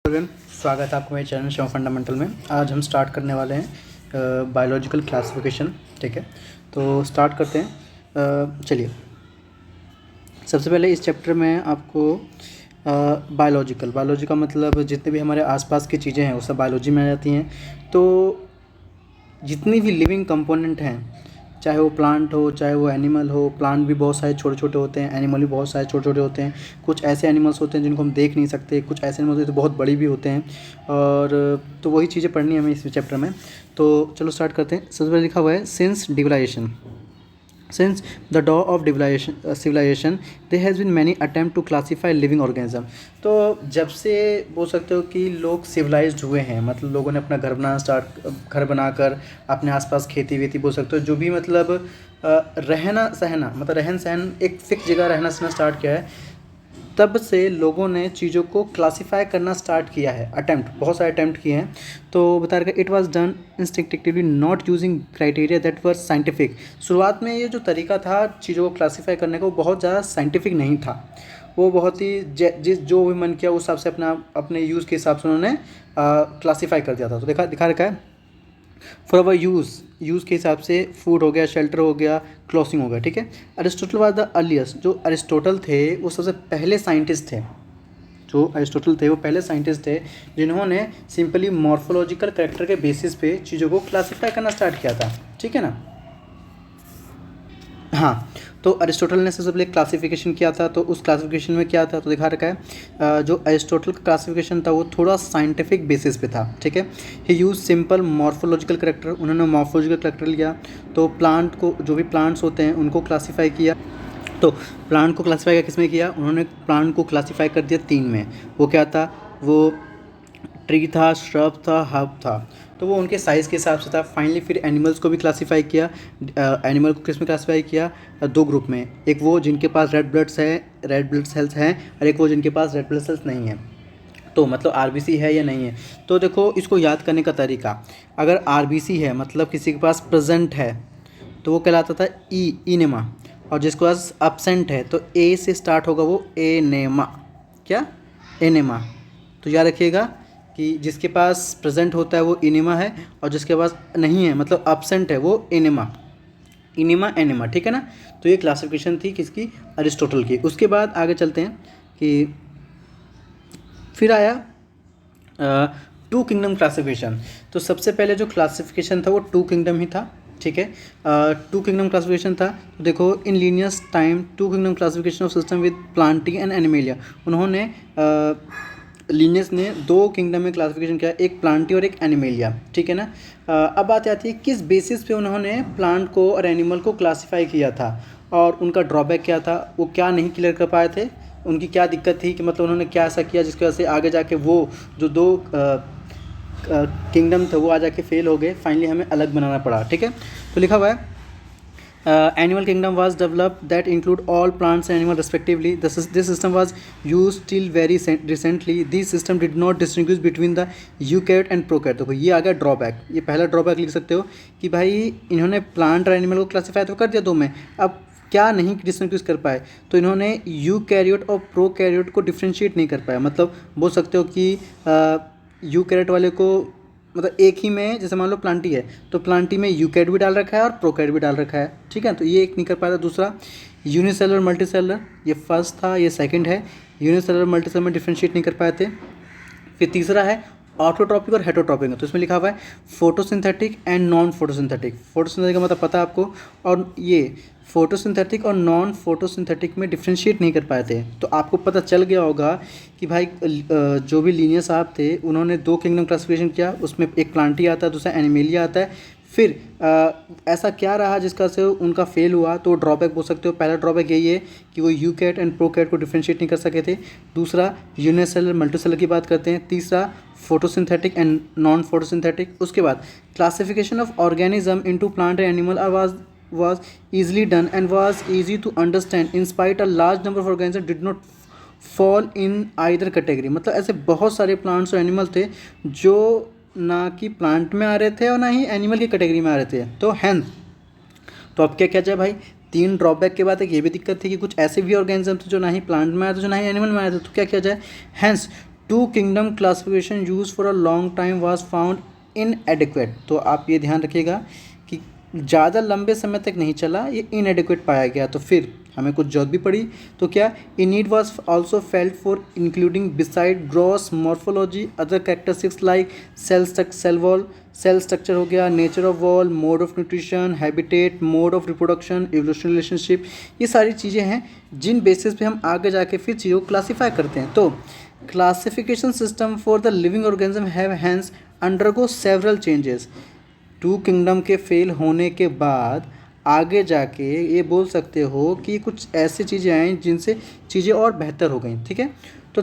Everyone, स्वागत है आपको मेरे चैनल शो फंडामेंटल में। आज हम स्टार्ट करने वाले हैं बायोलॉजिकल क्लासिफिकेशन। ठीक है, तो स्टार्ट करते हैं। चलिए, सबसे पहले इस चैप्टर में आपको बायोलॉजी का मतलब जितने भी हमारे आसपास की चीज़ें हैं वो सब बायोलॉजी में आ जाती हैं। तो जितनी भी लिविंग कंपोनेंट हैं, चाहे वो प्लांट हो चाहे वो एनिमल हो, प्लांट भी बहुत सारे छोटे छोटे होते हैं, एनिमल भी बहुत सारे छोटे छोटे होते हैं। कुछ ऐसे एनिमल्स होते हैं जिनको हम देख नहीं सकते, कुछ ऐसे एनिमल्स होते हैं तो बहुत बड़ी भी होते हैं। और तो वही चीज़ें पढ़नी है हमें इस चैप्टर में। तो चलो स्टार्ट करते हैं। सबसे पहले लिखा हुआ है since डिविलाइजेशन। Since the dawn of civilization, there has been many attempt to classify living organism। तो जब से बोल सकते हो कि लोग सिविलाइज्ड हुए हैं, मतलब लोगों ने अपना घर बनाकर अपने आसपास खेती वेती बोल सकते हो, जो भी मतलब रहना सहना मतलब रहन सहन एक फिक्स जगह रहना सहना स्टार्ट किया है, तब से लोगों ने चीज़ों को क्लासीफाई करना स्टार्ट किया है। बहुत सारे अटैम्प्ट किए हैं। तो बता रखा it was done instinctively not using criteria that were scientific. शुरुआत में ये जो तरीका था चीज़ों को क्लासीफाई करने का, वो बहुत ज़्यादा साइंटिफिक नहीं था। वो बहुत ही जो भी मन किया उस हिसाब से अपने यूज़ के हिसाब से उन्होंने क्लासीफाई कर दिया था। तो दिखा रखा है फॉर अवर यूज़ के हिसाब से फूड हो गया, शेल्टर हो गया, क्लॉथिंग हो गया। ठीक है, अरिस्टोटल वाज द अर्लीस्ट। जो अरिस्टोटल थे वो सबसे पहले साइंटिस्ट थे। वो पहले साइंटिस्ट थे जिन्होंने सिंपली मॉर्फोलॉजिकल कैरेक्टर के बेसिस पे चीज़ों को क्लासीफाई करना स्टार्ट किया था। ठीक है ना। हाँ, तो अरिस्टोटल ने सबसे पहले क्लासिफिकेशन किया था। तो उस क्लासिफिकेशन में क्या था तो दिखा रखा है, जो अरिस्टोटल का क्लासिफिकेशन था वो थोड़ा साइंटिफिक बेसिस पे था। ठीक है, ही यूज सिंपल मॉर्फोलॉजिकल करेक्टर। उन्होंने मॉर्फोलॉजिकल करेक्टर लिया, तो प्लांट को, जो भी प्लांट्स होते हैं उनको क्लासीफाई किया। तो प्लांट को क्लासीफाई किस में किया, उन्होंने प्लांट को क्लासीफाई कर दिया 3 में। वो क्या था, वो ट्री था, श्रब था, हर्ब था। तो वो उनके साइज़ के हिसाब से था। फाइनली फिर एनिमल्स को भी क्लासीफाई किया। एनिमल को किस में क्लासीफाई किया, 2 ग्रुप में। एक वो जिनके पास रेड ब्लड सेल्स हैं, और एक वो जिनके पास रेड ब्लड सेल्स नहीं हैं। तो मतलब आरबीसी है या नहीं है। तो देखो इसको याद करने का तरीका, अगर आरबीसी है मतलब किसी के पास प्रेजेंट है तो वो कहलाता था इनेमा, और जिसके पास अब्सेंट है तो ए से स्टार्ट होगा, वो एनेमा। क्या, एनेमा। तो याद रखिएगा कि जिसके पास प्रेजेंट होता है वो इनेमा है, और जिसके पास नहीं है मतलब अब्सेंट है वो एनेमा एनेमा। ठीक है ना। तो ये क्लासिफिकेशन थी किसकी, अरिस्टोटल की। उसके बाद आगे चलते हैं कि फिर आया 2 किंगडम क्लासिफिकेशन। तो सबसे पहले जो क्लासिफिकेशन था वो 2 किंगडम ही था। ठीक है, 2 किंगडम क्लासिफिकेशन था। तो देखो in Linnaeus time 2 kingdom classification of system with Plantae and Animalia. उन्होंने लीनियस ने 2 किंगडम में क्लासिफिकेशन किया, एक प्लांटी और एक एनिमेलिया। ठीक है ना। अब बात आती है किस बेसिस पे उन्होंने प्लांट को और एनिमल को क्लासीफाई किया था, और उनका ड्रॉबैक क्या था, वो क्या नहीं क्लियर कर पाए थे, उनकी क्या दिक्कत थी कि मतलब उन्होंने क्या ऐसा किया जिसकी वजह से आगे जाके वो जो 2 किंगडम थे वो आ जाके फेल हो गए। फाइनली हमें अलग बनाना पड़ा। ठीक है, तो लिखा हुआ है animal kingdom was developed that include all plants and animals respectively. This system was used till very recently. This system did not distinguish between the eukaryote and prokaryote। देखो ये आ गया ड्रॉबैक। ये पहला ड्रॉबैक लिख सकते हो कि भाई इन्होंने प्लांट और एनिमल को क्लासीफाई तो कर दिया 2 में, अब क्या नहीं डिस्टिंग्विश कर पाए, तो इन्होंने यूकैरियोट और प्रोकैरियोट को डिफ्रेंशिएट नहीं कर पाया। मतलब बोल सकते हो कि यूकैरियोट वाले को मतलब एक ही में, जैसे मान लो प्लांटी है तो प्लांटी में यूकैरियोट भी डाल रखा है और प्रोकैरियोट भी डाल रखा है। ठीक है, तो ये एक नहीं कर पाया था। दूसरा यूनिसेलुलर मल्टीसेलुलर, ये फर्स्ट था, ये सेकंड है। यूनिसेलुलर मल्टीसेलुलर में डिफ्रेंशिएट नहीं कर पाए थे। फिर तीसरा है ऑटोट्रॉपिक और हेटरोट्रॉपिक। तो इसमें लिखा हुआ है photosynthetic and non photosynthetic. Photosynthetic का मतलब पता है आपको, और ये फोटोसिंथेटिक और नॉन फोटोसिंथेटिक में डिफ्रेंशिएट नहीं कर पाए थे। तो आपको पता चल गया होगा कि भाई जो भी लीनियर साहब थे उन्होंने 2 किंगडम क्लासिफिकेशन किया, उसमें एक प्लांटी आता है, दूसरा एनिमेलिया आता है। फिर ऐसा क्या रहा जिसका से उनका फेल हुआ, तो ड्रॉबैक बोल सकते हो। पहला ड्रॉबैक यही है कि वो यूकैरियोट एंड प्रोकैरियोट को डिफ्रेंशिएट नहीं कर सके थे। दूसरा यूनिसेलुलर मल्टीसेलुलर की बात करते हैं। तीसरा फोटोसिंथेटिक एंड नॉन फोटोसिंथेटिक। उसके बाद classification of organism into plant and animal was easily done and was easy to understand in spite a large number of organisms did not fall in either category। मतलब ऐसे बहुत सारे plants और animal थे जो ना कि प्लांट में आ रहे थे और ना ही एनिमल की कैटेगरी में आ रहे थे। तो हैंस, तो अब क्या जाए भाई, 3 ड्रॉबैक के बाद एक ये भी दिक्कत थी कि कुछ ऐसे भी ऑर्गेनिज्म थे जो ना ही प्लांट में आए थे जो ना ही एनिमल में आए थे। तो क्या किया जाए, hence two kingdom classification use for a long time was found inadequate. तो आप ये ध्यान रखिएगा कि ज़्यादा लंबे समय तक नहीं चला, ये इनएडिक्वेट पाया गया। तो फिर हमें कुछ जरूरत भी पड़ी, तो क्या in need was also felt for including beside gross morphology other characteristics like cell structure हो गया, nature of wall, mode of nutrition, habitat, mode of reproduction, evolutional relationship. ये सारी चीज़ें हैं जिन बेसिस पे हम आगे जाके फिर चीज़ों को क्लासीफाई करते हैं। तो classification system for the living organism have hence undergo several changes. Two kingdom के फेल होने के बाद आगे जाके ये बोल सकते हो कि कुछ ऐसी चीज़ें आई जिनसे चीज़ें और बेहतर हो गई। ठीक है, तो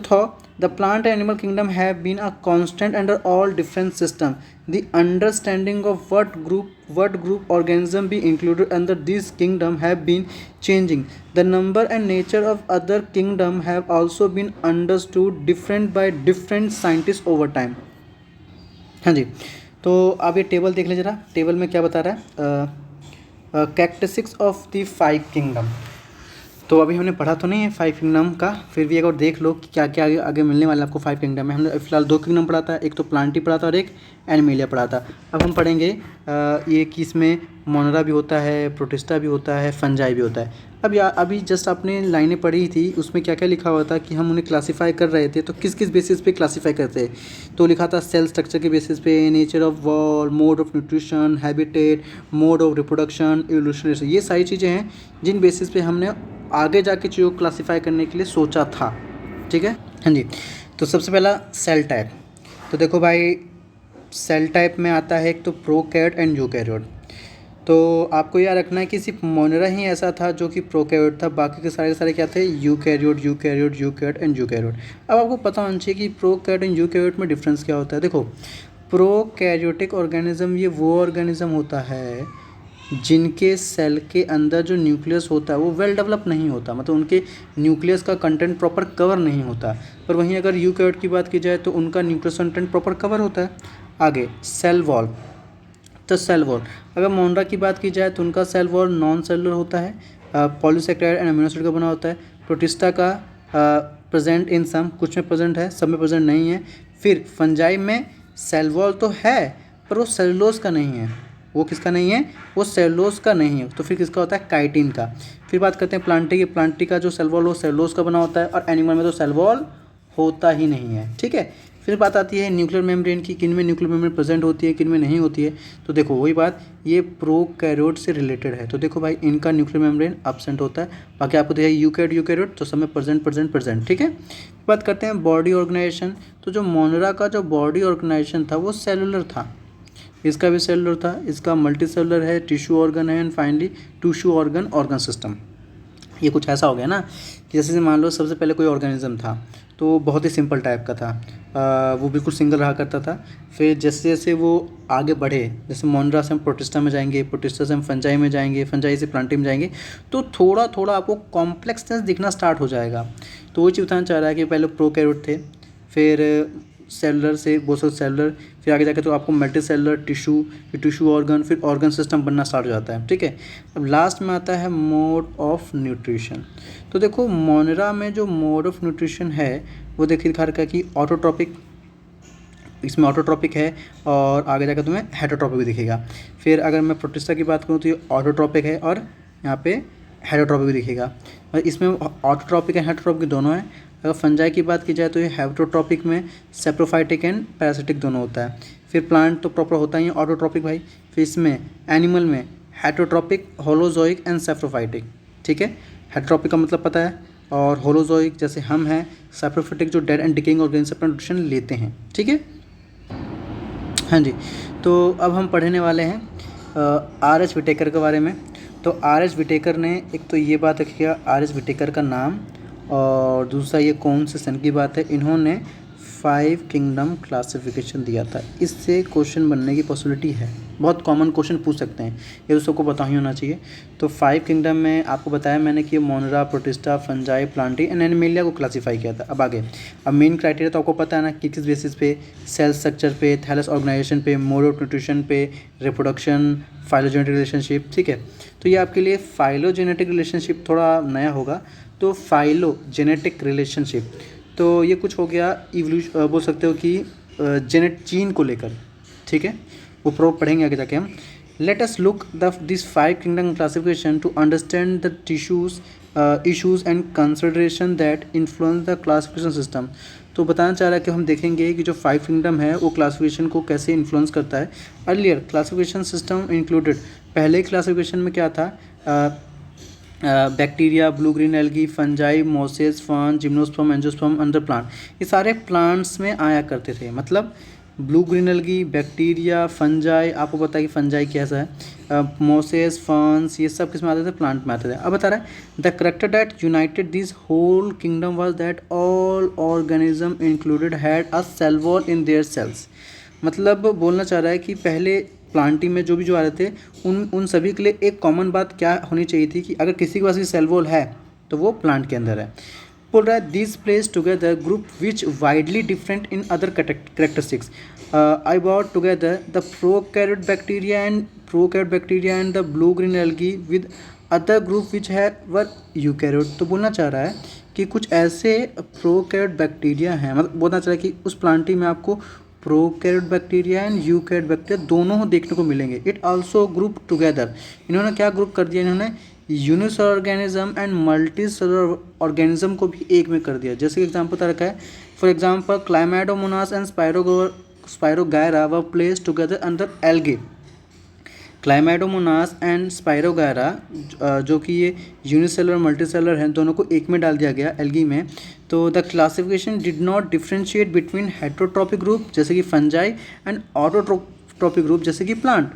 the plant animal kingdom have been a constant under all different system. The understanding of what group organism be included under this kingdom have been changing. The number and nature of other kingdom have also been understood different by different scientists over time. हाँ जी, तो आप ये table देख लीजिए जरा। Table में क्या बता रहा है, कैरेक्टरिस्टिक्स ऑफ द 5 किंगडम। तो अभी हमने पढ़ा तो नहीं है 5 किंगडम का, फिर भी एक और देख लो कि क्या क्या आगे आगे मिलने वाला है आपको 5 किंगडम में। हमने फिलहाल 2 किंगडम पढ़ा था, एक तो प्लांटी पढ़ा था और एक एनिमेलिया पढ़ा था। अब हम पढ़ेंगे ये कि इसमें मोनरा भी होता है, प्रोटिस्टा भी होता है, फंजाई भी होता है। अब अभी जस्ट आपने लाइनें पढ़ी थी, उसमें क्या क्या लिखा हुआ था कि हम उन्हें क्लासीफाई कर रहे थे, तो किस किस बेसिस पे क्लासीफाई करते हैं। तो लिखा था सेल स्ट्रक्चर के बेसिस पे, nature of wall, mode of nutrition, habitat, mode of reproduction, evolution. ये सारी चीज़ें हैं जिन बेसिस पे हमने आगे जाके चीज़ों को क्लासीफाई करने के लिए सोचा था। ठीक है, हाँ जी। तो सबसे पहला सेल टाइप। तो देखो भाई, सेल टाइप में आता है एक तो प्रोकैरियोट एंड यूकैरियोट। तो आपको याद रखना है कि सिर्फ मोनेरा ही ऐसा था जो कि प्रोकैरियोट था, बाकी के सारे क्या थे, यूकैरियोट एंड यूकैरियोट। अब आपको पता होना चाहिए कि प्रोकैरियोट एंड यूकैरियोट में डिफरेंस क्या होता है। देखो, प्रोकैरियोटिक ऑर्गेनिज्म ये वो ऑर्गेनिज्म होता है जिनके सेल के अंदर जो न्यूक्लियस होता है वो वेल डेवलप नहीं होता, मतलब उनके न्यूक्लियस का कंटेंट प्रॉपर कवर नहीं होता। पर वहीं अगर यूकैरियोट की बात की जाए तो उनका न्यूक्लियस कंटेंट प्रॉपर कवर होता है। आगे सेल वॉल, तो सेल वॉल अगर मोनरा की बात की जाए तो उनका सेल वॉल नॉन सेलुलर होता है, पॉलीसेकेराइड एंड अमीनो एसिड का बना होता है। प्रोटिस्टा का प्रेजेंट इन सम, कुछ में प्रेजेंट है, सब में प्रेजेंट नहीं है। फिर फंजाई में सेल वॉल तो है पर वो सेलुलोज का नहीं है। वो किसका नहीं है, वो सेलुलोज का नहीं है, तो फिर किसका होता है, काइटिन का। फिर बात करते हैं प्लांटी की। प्लांटी का जो सेल वॉल वो सेलुलोज का बना होता है, और एनिमल में तो सेल वॉल होता ही नहीं है। ठीक है, फिर बात आती है न्यूक्लियर मेम्ब्रेन की, किन में न्यूक्लियर मेम्ब्रेन प्रेजेंट होती है, किन में नहीं होती है। तो देखो वही बात, ये प्रोकैरियोट से रिलेटेड है। तो देखो भाई, इनका न्यूक्लियर मेम्ब्रेन एब्सेंट होता है, बाकी आपको देखिए यूकैरियोट तो सब में प्रेजेंट। ठीक है, बात करते हैं बॉडी ऑर्गेनाइजेशन। तो जो मोनरा का जो बॉडी ऑर्गेनाइजेशन था वो सेलुलर था, इसका भी सेलुलर था, इसका मल्टी सेलुलर है, टिश्यू ऑर्गन है, and finally tissue organ system. ये कुछ ऐसा हो गया ना कि जैसे मान लो सबसे पहले कोई ऑर्गेनिज्म था तो बहुत ही सिंपल टाइप का था, वो बिल्कुल सिंगल रहा करता था। फिर जैसे जैसे वो आगे बढ़े, जैसे मोनरा से हम प्रोटिस्टा में जाएंगे, प्रोटिस्टा से हम फंजाई में जाएंगे, फंजाई से प्लांटी में जाएंगे, तो थोड़ा थोड़ा आपको कॉम्प्लेक्सनेस दिखना स्टार्ट हो जाएगा। तो वो चीज़ बताना चाह रहा है कि पहले प्रोकैरियोट थे, फिर सेलुलर से बहुत सेलुलर, फिर आगे जाकर तो आपको मल्टी सेलुलर, टिश्यू ऑर्गन, फिर ऑर्गन सिस्टम बनना स्टार्ट हो जाता है। ठीक है, अब लास्ट में आता है मोड ऑफ न्यूट्रिशन। तो देखो मोनरा में जो मोड ऑफ न्यूट्रिशन है वो देखिए दिखा रखा है कि ऑटोट्रॉपिक, इसमें ऑटोट्रॉपिक है, और आगे जाकर तुम्हें हेटरोट्रॉपिक भी दिखेगा। फिर अगर मैं प्रोटिस्टा की बात करूँ तो ये ऑटोट्रॉपिक है, और यहाँ पे हेटरोट्रॉपिक भी दिखेगा। और इसमें ऑटोट्रॉपिक एंड हेटरोट्रॉपिक दोनों है। अगर फंजाई की बात की जाए तो ये हेटरोट्रॉपिक में सेप्रोफाइटिक एंड पैरासिटिक दोनों होता है। फिर प्लांट तो प्रॉपर होता ही है ऑटोट्रॉपिक भाई। फिर इसमें एनिमल में हेटरोट्रॉपिक, होलोजोइक एंड सेप्रोफाइटिक। ठीक है, हेटरोट्रॉपिक का मतलब पता है, और होलोजोइक जैसे हम हैं, सेप्रोफाइटिक जो डेड एंड डिकेइंग ऑर्गेनिज्म से अपना न्यूट्रिशन लेते हैं। ठीक है, हाँ जी। तो अब हम पढ़ने वाले हैं R.H. विटेकर के बारे में। तो R.H. विटेकर ने, एक तो ये बात रखिएगा R.H. विटेकर का नाम, और दूसरा ये कौन से सन की बात है। इन्होंने 5 किंगडम क्लासिफिकेशन दिया था। इससे क्वेश्चन बनने की पॉसिबिलिटी है, बहुत कॉमन क्वेश्चन पूछ सकते हैं, ये तो सबको पता ही होना चाहिए। तो 5 किंगडम में आपको बताया मैंने कि मोनरा, protista, fungi, Plantae and animalia को क्लासीफाई किया था। अब आगे, अब मेन क्राइटेरिया तो आपको पता है ना कि किस बेसिस पे, सेल स्ट्रक्चर पे, थैलस ऑर्गेनाइजेशन पे, मोड ऑफ न्यूट्रिशन पे, रिप्रोडक्शन, फाइलोजेनेटिक रिलेशनशिप। ठीक है, तो ये आपके लिए फाइलोजेनेटिक रिलेशनशिप थोड़ा नया होगा। तो फाइलोजेनेटिक रिलेशनशिप, तो ये कुछ हो गया इवोल्यूशन, बोल सकते हो कि जेनेट जीन को लेकर, ठीक है, वो प्रोब पढ़ेंगे आगे जाके हम। Let us look the this 5 kingdom classification to understand the issues and consideration that influence the classification system. तो बताना चाह रहा है कि हम देखेंगे कि जो 5 किंगडम है वो क्लासिफिकेशन को कैसे इन्फ्लुएंस करता है। अर्लियर क्लासिफिकेशन सिस्टम इंक्लूडेड, पहले क्लासिफिकेशन में क्या था, bacteria, blue green algae, fungi, Moses, fern, gymnosperm, angiosperm, under plant, ये सारे प्लांट्स में आया करते थे। मतलब blue green algae, bacteria, fungi, आपको पता है कि फंजाई कैसा है, मोसेस, फर्न्स, ये सब किस में आते थे, प्लांट में आते थे। अब बता रहा है the character that united this whole kingdom was that all organism included had a cell wall in their cells. मतलब बोलना चाह रहा है कि पहले प्लांटिंग में जो आ रहे थे उन सभी के लिए एक कॉमन बात क्या होनी चाहिए थी कि अगर किसी के पास भी सेल वॉल है तो वो प्लांट के अंदर है। बोल रहा है this place together group which widely different in other characteristics. I bought together the prokaryote bacteria and the blue green algae with other group which है वर यूकैरियोट। तो बोलना चाह रहा है कि कुछ ऐसे प्रोकैरियोट बैक्टीरिया हैं, मतलब बोलना चाह रहा है कि उस प्लांटिंग में आपको prokaryote bacteria and eukaryote bacteria दोनों देखने को मिलेंगे। इट आल्सो ग्रुप टुगेदर, इन्होंने क्या ग्रुप कर दिया, इन्होंने unicellular organism and multicellular organism को भी एक में कर दिया। जैसे कि एग्जांपल बता रखा है, for example Chlamydomonas and Spirogyra were placed together under algae. Chlamydomonas and Spirogyra जो कि ये यूनिसेलुलर मल्टीसेलुलर हैं, दोनों को एक में डाल दिया गया एल्गी में। तो the classification did not differentiate between heterotrophic group जैसे कि फंजाई एंड ऑटोट्रॉपिक ग्रुप जैसे कि प्लांट।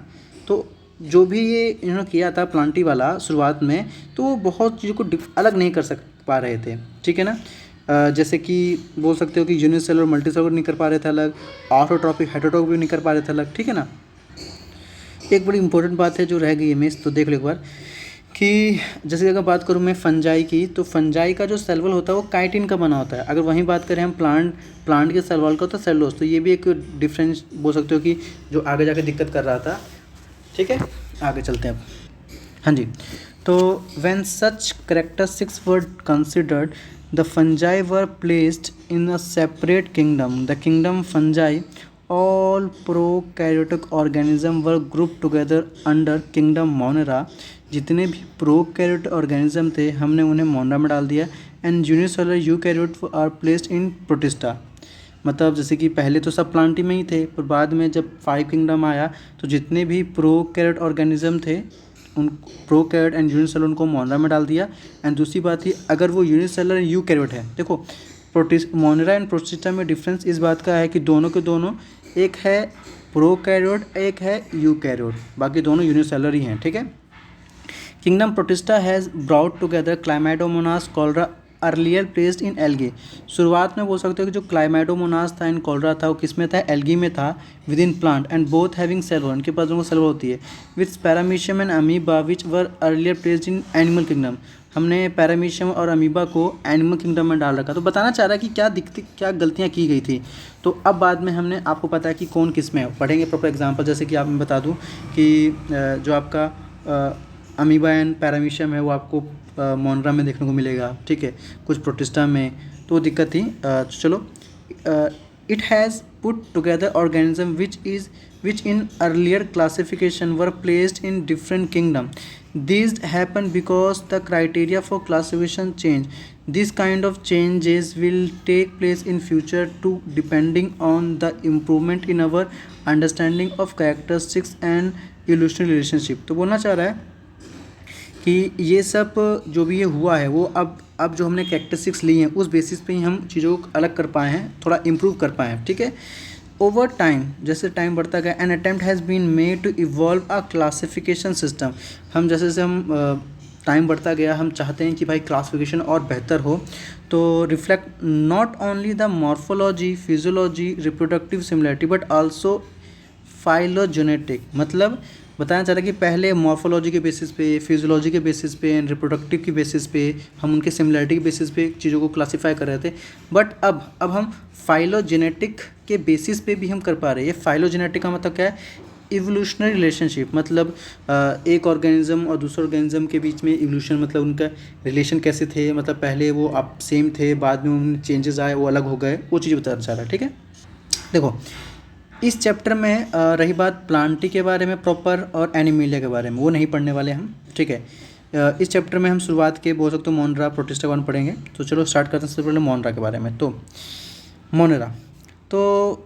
तो जो भी ये इन्होंने किया था प्लांटी वाला शुरुआत में, तो वो बहुत चीज़ों को अलग नहीं कर पा रहे थे, ठीक है ना। जैसे कि बोल सकते हो कि यूनिसेलुलर मल्टीसेलुलर नहीं कर पा रहे थे अलग, ऑटोट्रॉपिक हेटेरोट्रॉपिक भी नहीं कर पा रहे थे अलग, ठीक है ना। एक बड़ी इंपॉर्टेंट बात है जो रह गई है मिस, तो देख लो एक बार कि जैसे अगर बात करूँ मैं फंजाई की, तो फंजाई का जो सेल वॉल होता है वो काइटिन का बना होता है। अगर वहीं बात करें हम प्लांट के सेल वॉल का तो सेलुलोज, तो ये भी एक डिफरेंस बोल सकते हो कि जो आगे जाके दिक्कत कर रहा था, ठीक है। आगे चलते हैं अब, हाँ जी। तो when such characteristics were considered the fungi were placed in a separate kingdom, the kingdom fungi. All prokaryotic organism were group together under kingdom Monera. जितने भी प्रोकैरियोटिक ऑर्गेनिज्म थे हमने उन्हें मोनेरा में डाल दिया। And unicellular eukaryote are placed in Protista. मतलब जैसे कि पहले तो सब प्लांटी में ही थे, पर बाद में जब 5 किंगडम आया तो जितने भी प्रोकैरियोट ऑर्गेनिज्म थे उन प्रोकैरियोट एंड यूनिसेलुलर उनको मोनेरा में डाल दिया। एंड दूसरी बात ही, अगर वो यूनिसेलुलर यूकैरियोट है, देखो मोनेरा एंड प्रोटिस्टा में डिफरेंस इस बात का है कि दोनों के दोनों, एक है प्रोकैरियोट एक है यूकैरियोट, बाकी दोनों यूनिसेलुलर ही हैं, ठीक है। Kingdom Protista has brought together Chlamydomonas cholera earlier placed in algae. शुरुआत में बोल सकते हो कि जो क्लाइमेडोमोनास था इन कॉलरा था वो किस में था, एल्गी में था, within plant and both having cell wall, इनके पास दोनों सेल वॉल होती है। With paramecium and amoeba which were earlier placed in animal kingdom. हमने पैरामीशियम और अमीबा को एनिमल किंगडम में डाल रखा। तो बताना चाह रहा है कि क्या गलतियाँ की गई थी। तो अब बाद में हमने आपको पता है कि कौन किस में है, पढ़ेंगे प्रॉपर एग्जाम्पल। जैसे कि आप मैं बता दूँ कि जो आपका अमीबा एंड पैरामीशियम है वो आपको मोनेरा में देखने को मिलेगा, ठीक है, कुछ प्रोटिस्टा में, तो दिक्कत थी। चलो, it has put together organism which in earlier classification were placed in different kingdom. This happened because the criteria for classification changed. This kind of changes will take place in future too, depending on the improvement in our understanding of characteristics and evolutionary relationship. तो बोलना चाह रहा है कि ये सब जो भी ये हुआ है वो अब जो हमने कैरेक्टरिस्टिक्स ली हैं उस बेसिस पे ही हम चीज़ों को अलग कर पाए हैं, थोड़ा इम्प्रूव कर पाए हैं, ठीक है। ओवर टाइम, जैसे टाइम बढ़ता गया, an attempt has been made to evolve a classification system. हम जैसे हम टाइम बढ़ता गया हम चाहते हैं कि भाई क्लासिफिकेशन और बेहतर हो। तो reflect not only the morphology, physiology, reproductive similarity but also phylogenetic. मतलब बताना चाह रहा है कि पहले मॉर्फोलॉजी के बेसिस पे, फिजियोलॉजी के बेसिस पे एंड रिप्रोडक्टिव के बेसिस पे हम उनके सिमिलरिटी के बेसिस पे चीज़ों को क्लासीफाई कर रहे थे, बट अब हम फाइलोजेनेटिक के बेसिस पे भी हम कर पा रहे हैं। ये फाइलोजेनेटिक का मतलब क्या है इवोल्यूशनरी रिलेशनशिप मतलब एक ऑर्गेनिज्म और दूसरे ऑर्गेनिज्म के बीच में इवोल्यूशन मतलब उनका रिलेशन कैसे थे, मतलब पहले वो आप सेम थे, बाद में उनमें चेंजेस आए, वो अलग हो गए, वो चीज़ बताना चाह रहा है। ठीक है, देखो इस चैप्टर में रही बात प्लांटी के बारे में प्रॉपर और एनिमेलिया के बारे में, वो नहीं पढ़ने वाले हम। ठीक है, इस चैप्टर में हम शुरुआत के बोल सकते हो मोनरा प्रोटिस्टा के बारे में पढ़ेंगे। तो चलो स्टार्ट करते हैं सबसे पहले मोनरा के बारे में। तो मोनरा, तो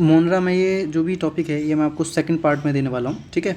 मोनरा में ये जो भी टॉपिक है ये मैं आपको सेकंड पार्ट में देने वाला हूँ। ठीक है,